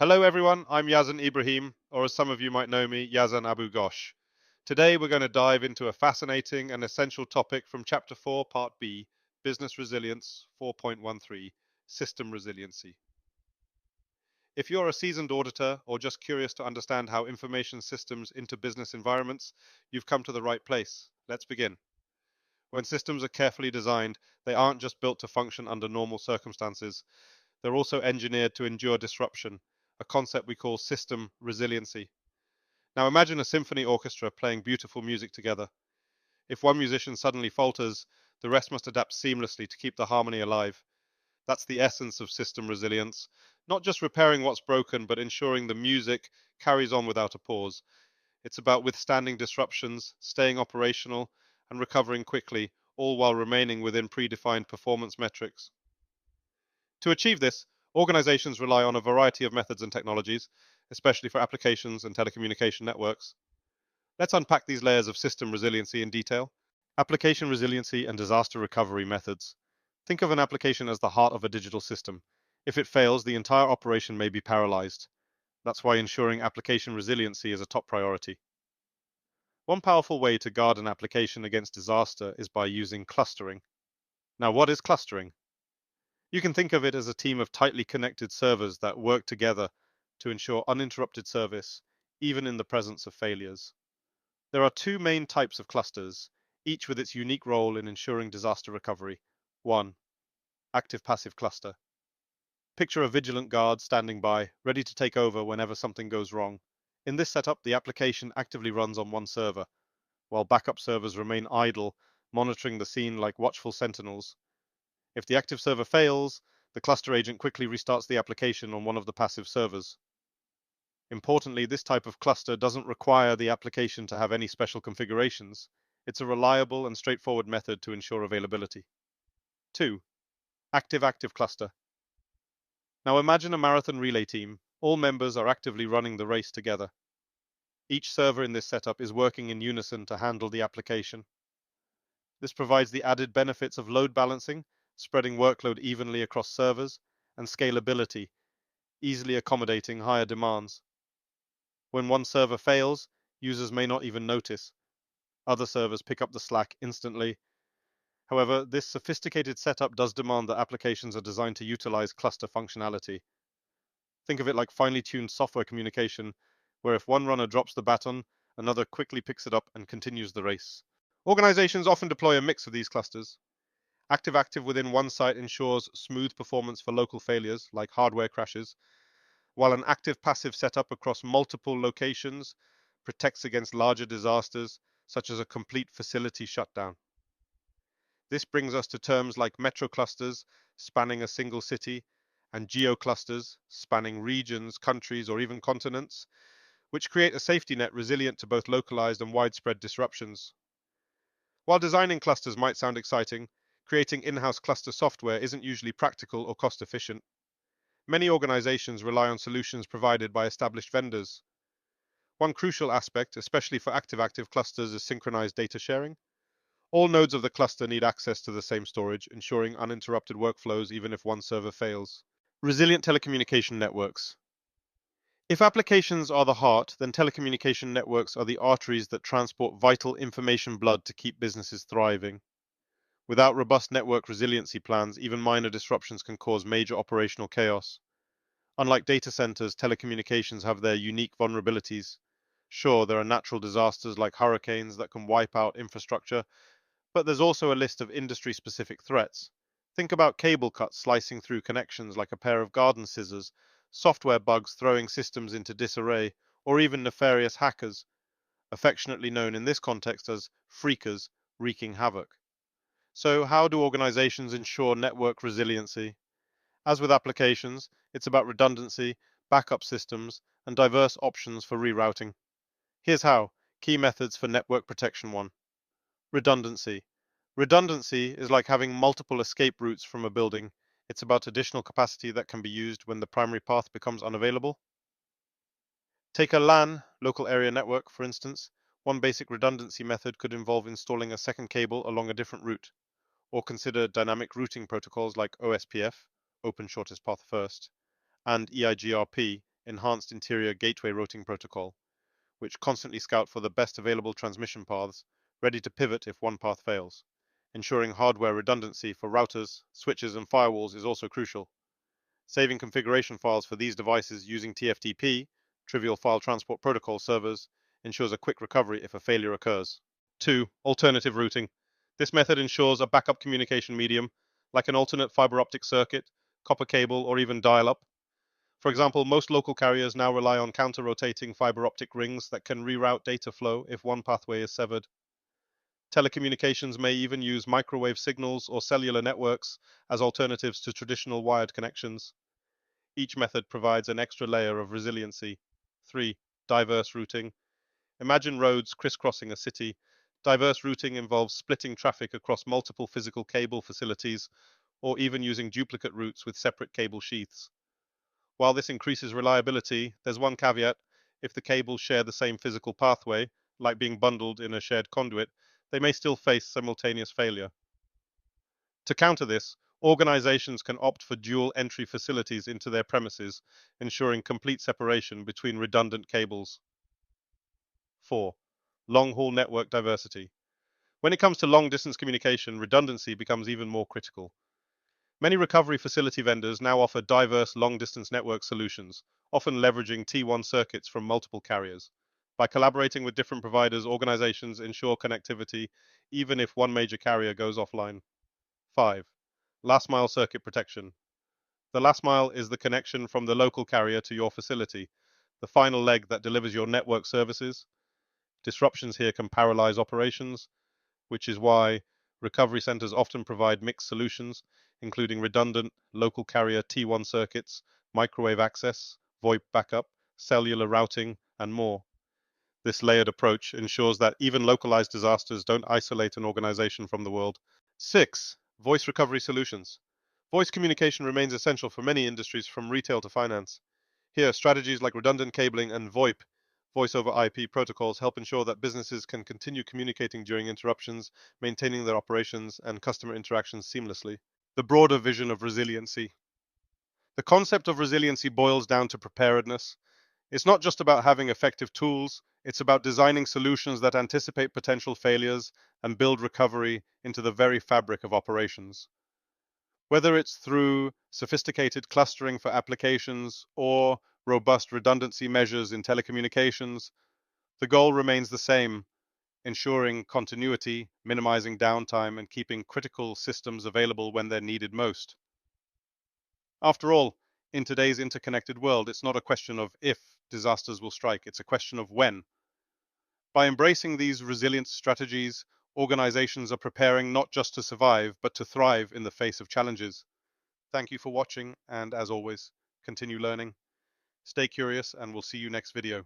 Hello everyone, I'm Yazan Ibrahim, or as some of you might know me, Yazan Abu Ghosh. Today we're going to dive into a fascinating and essential topic from Chapter 4, Part B, Business Resilience 4.13, System Resiliency. If you're a seasoned auditor or just curious to understand how information systems into business environments, you've come to the right place. Let's begin. When systems are carefully designed, they aren't just built to function under normal circumstances. They're also engineered to endure disruption, a concept we call system resiliency. Now imagine a symphony orchestra playing beautiful music together. If one musician suddenly falters, the rest must adapt seamlessly to keep the harmony alive. That's the essence of system resilience, not just repairing what's broken, but ensuring the music carries on without a pause. It's about withstanding disruptions, staying operational, and recovering quickly, all while remaining within predefined performance metrics. To achieve this, organizations rely on a variety of methods and technologies, especially for applications and telecommunication networks. Let's unpack these layers of system resiliency in detail. Application resiliency and disaster recovery methods. Think of an application as the heart of a digital system. If it fails, the entire operation may be paralyzed. That's why ensuring application resiliency is a top priority. One powerful way to guard an application against disaster is by using clustering. Now, what is clustering? You can think of it as a team of tightly connected servers that work together to ensure uninterrupted service, even in the presence of failures. There are two main types of clusters, each with its unique role in ensuring disaster recovery. 1. Active-passive cluster. Picture a vigilant guard standing by, ready to take over whenever something goes wrong. In this setup, the application actively runs on one server, while backup servers remain idle, monitoring the scene like watchful sentinels. If the active server fails, the cluster agent quickly restarts the application on one of the passive servers. Importantly, this type of cluster doesn't require the application to have any special configurations. It's a reliable and straightforward method to ensure availability. 2. Active-active cluster. Now imagine a marathon relay team. All members are actively running the race together. Each server in this setup is working in unison to handle the application. This provides the added benefits of load balancing, spreading workload evenly across servers, and scalability, easily accommodating higher demands. When one server fails, users may not even notice. Other servers pick up the slack instantly. However, this sophisticated setup does demand that applications are designed to utilize cluster functionality. Think of it like finely tuned software communication, where if one runner drops the baton, another quickly picks it up and continues the race. Organizations often deploy a mix of these clusters. Active-active within one site ensures smooth performance for local failures, like hardware crashes, while an active-passive setup across multiple locations protects against larger disasters, such as a complete facility shutdown. This brings us to terms like metroclusters, spanning a single city, and geoclusters, spanning regions, countries, or even continents, which create a safety net resilient to both localized and widespread disruptions. While designing clusters might sound exciting, creating in-house cluster software isn't usually practical or cost-efficient. Many organizations rely on solutions provided by established vendors. One crucial aspect, especially for active-active clusters, is synchronized data sharing. All nodes of the cluster need access to the same storage, ensuring uninterrupted workflows even if one server fails. Resilient telecommunication networks. If applications are the heart, then telecommunication networks are the arteries that transport vital information blood to keep businesses thriving. Without robust network resiliency plans, even minor disruptions can cause major operational chaos. Unlike data centers, telecommunications have their unique vulnerabilities. Sure, there are natural disasters like hurricanes that can wipe out infrastructure, but there's also a list of industry-specific threats. Think about cable cuts slicing through connections like a pair of garden scissors, software bugs throwing systems into disarray, or even nefarious hackers, affectionately known in this context as freakers, wreaking havoc. So how do organizations ensure network resiliency? As with applications, it's about redundancy, backup systems, and diverse options for rerouting. Here's how. Key methods for network protection. 1. Redundancy. Redundancy is like having multiple escape routes from a building. It's about additional capacity that can be used when the primary path becomes unavailable. Take a LAN, local area network, for instance. One basic redundancy method could involve installing a second cable along a different route, or consider dynamic routing protocols like OSPF, Open Shortest Path First, and EIGRP, enhanced interior gateway routing protocol, which constantly scout for the best available transmission paths, ready to pivot if one path fails. Ensuring hardware redundancy for routers, switches, and firewalls is also crucial. Saving configuration files for these devices using TFTP, Trivial File Transport Protocol servers, ensures a quick recovery if a failure occurs. 2. Alternative routing. This method ensures a backup communication medium, like an alternate fiber optic circuit, copper cable, or even dial-up. For example, most local carriers now rely on counter-rotating fiber optic rings that can reroute data flow if one pathway is severed. Telecommunications may even use microwave signals or cellular networks as alternatives to traditional wired connections. Each method provides an extra layer of resiliency. 3. Diverse routing. Imagine roads crisscrossing a city. Diverse routing involves splitting traffic across multiple physical cable facilities or even using duplicate routes with separate cable sheaths. While this increases reliability, there's one caveat. If the cables share the same physical pathway, like being bundled in a shared conduit, they may still face simultaneous failure. To counter this, organizations can opt for dual entry facilities into their premises, ensuring complete separation between redundant cables. 4. Long-haul network diversity. When it comes to long-distance communication, redundancy becomes even more critical. Many recovery facility vendors now offer diverse long-distance network solutions, often leveraging T1 circuits from multiple carriers. By collaborating with different providers, organizations ensure connectivity even if one major carrier goes offline. 5. Last mile circuit protection. The last mile is the connection from the local carrier to your facility, the final leg that delivers your network services. Disruptions here can paralyze operations, which is why recovery centers often provide mixed solutions, including redundant local carrier T1 circuits, microwave access, VoIP backup, cellular routing, and more. This layered approach ensures that even localized disasters don't isolate an organization from the world. 6. Voice recovery solutions. Voice communication remains essential for many industries from retail to finance. Here, strategies like redundant cabling and VoIP, voice over IP protocols, help ensure that businesses can continue communicating during interruptions, maintaining their operations and customer interactions seamlessly. The broader vision of resiliency. The concept of resiliency boils down to preparedness. It's not just about having effective tools, it's about designing solutions that anticipate potential failures and build recovery into the very fabric of operations. Whether it's through sophisticated clustering for applications or robust redundancy measures in telecommunications, the goal remains the same: ensuring continuity, minimizing downtime, and keeping critical systems available when they're needed most. After all, in today's interconnected world, it's not a question of if disasters will strike, it's a question of when. By embracing these resilience strategies, organizations are preparing not just to survive, but to thrive in the face of challenges. Thank you for watching, and as always, continue learning. Stay curious, and we'll see you next video.